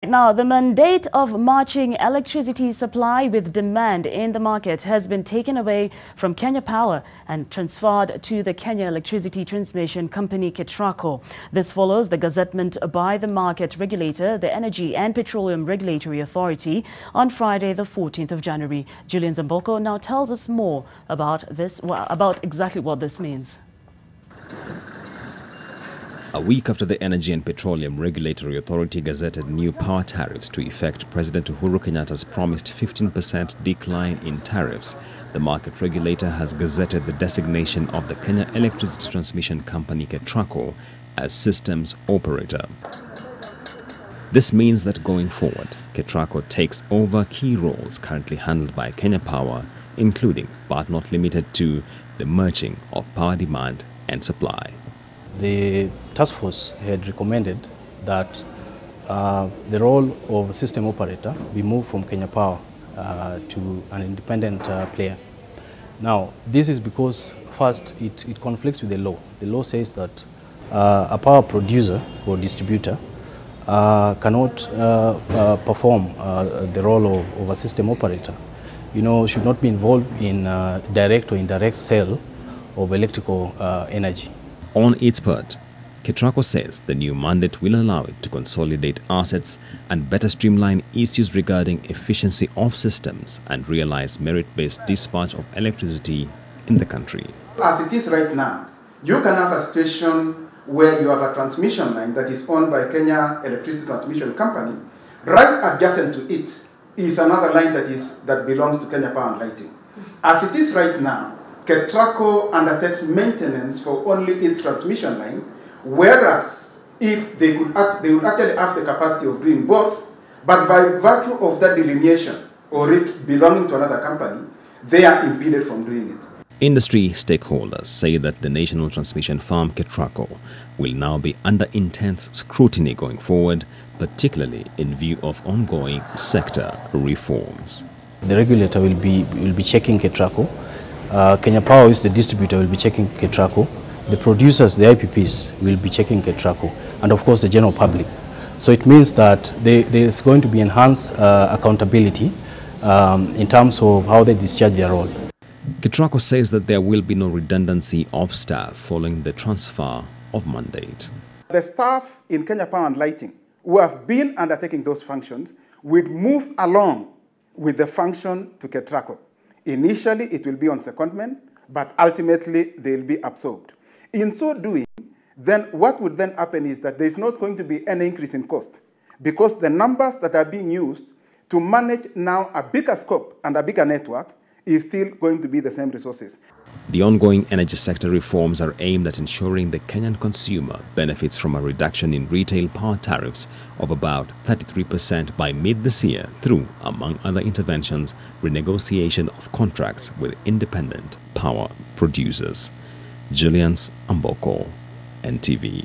Now, the mandate of matching electricity supply with demand in the market has been taken away from Kenya Power and transferred to the Kenya Electricity Transmission Company, KETRACO. This follows the gazettment by the market regulator, the Energy and Petroleum Regulatory Authority, on Friday, the 14th of January. Julian Zamboko now tells us more about this, about exactly what this means. A week after the Energy and Petroleum Regulatory Authority gazetted new power tariffs to effect President Uhuru Kenyatta's promised 15% decline in tariffs, the market regulator has gazetted the designation of the Kenya Electricity Transmission Company, KETRACO, as systems operator. This means that going forward, KETRACO takes over key roles currently handled by Kenya Power, including, but not limited to, the matching of power demand and supply. The task force had recommended that the role of system operator be moved from Kenya Power to an independent player. Now, this is because, first, it conflicts with the law. The law says that a power producer or distributor cannot perform the role of a system operator. Should not be involved in direct or indirect sale of electrical energy. On its part, KETRACO says the new mandate will allow it to consolidate assets and better streamline issues regarding efficiency of systems and realize merit-based dispatch of electricity in the country. As it is right now, you can have a situation where you have a transmission line that is owned by Kenya Electricity Transmission Company. Right adjacent to it is another line that belongs to Kenya Power and Lighting. As it is right now, KETRACO undertakes maintenance for only its transmission line, whereas if they would actually have the capacity of doing both, but by virtue of that delineation or it belonging to another company, they are impeded from doing it. Industry stakeholders say that the national transmission firm KETRACO will now be under intense scrutiny going forward, particularly in view of ongoing sector reforms. The regulator will be checking KETRACO. Kenya Power, is the distributor, will be checking KETRACO. The producers, the IPPs, will be checking KETRACO, and of course the general public. So it means that there is going to be enhanced accountability in terms of how they discharge their role. KETRACO says that there will be no redundancy of staff following the transfer of mandate. The staff in Kenya Power and Lighting who have been undertaking those functions will move along with the function to KETRACO. Initially, it will be on secondment, but ultimately they will be absorbed. In so doing, then what would then happen is that there is not going to be any increase in cost, because the numbers that are being used to manage now a bigger scope and a bigger network is still going to be the same resources. The ongoing energy sector reforms are aimed at ensuring the Kenyan consumer benefits from a reduction in retail power tariffs of about 33% by mid this year through, among other interventions, renegotiation of contracts with independent power producers. Julian Zamboko, NTV.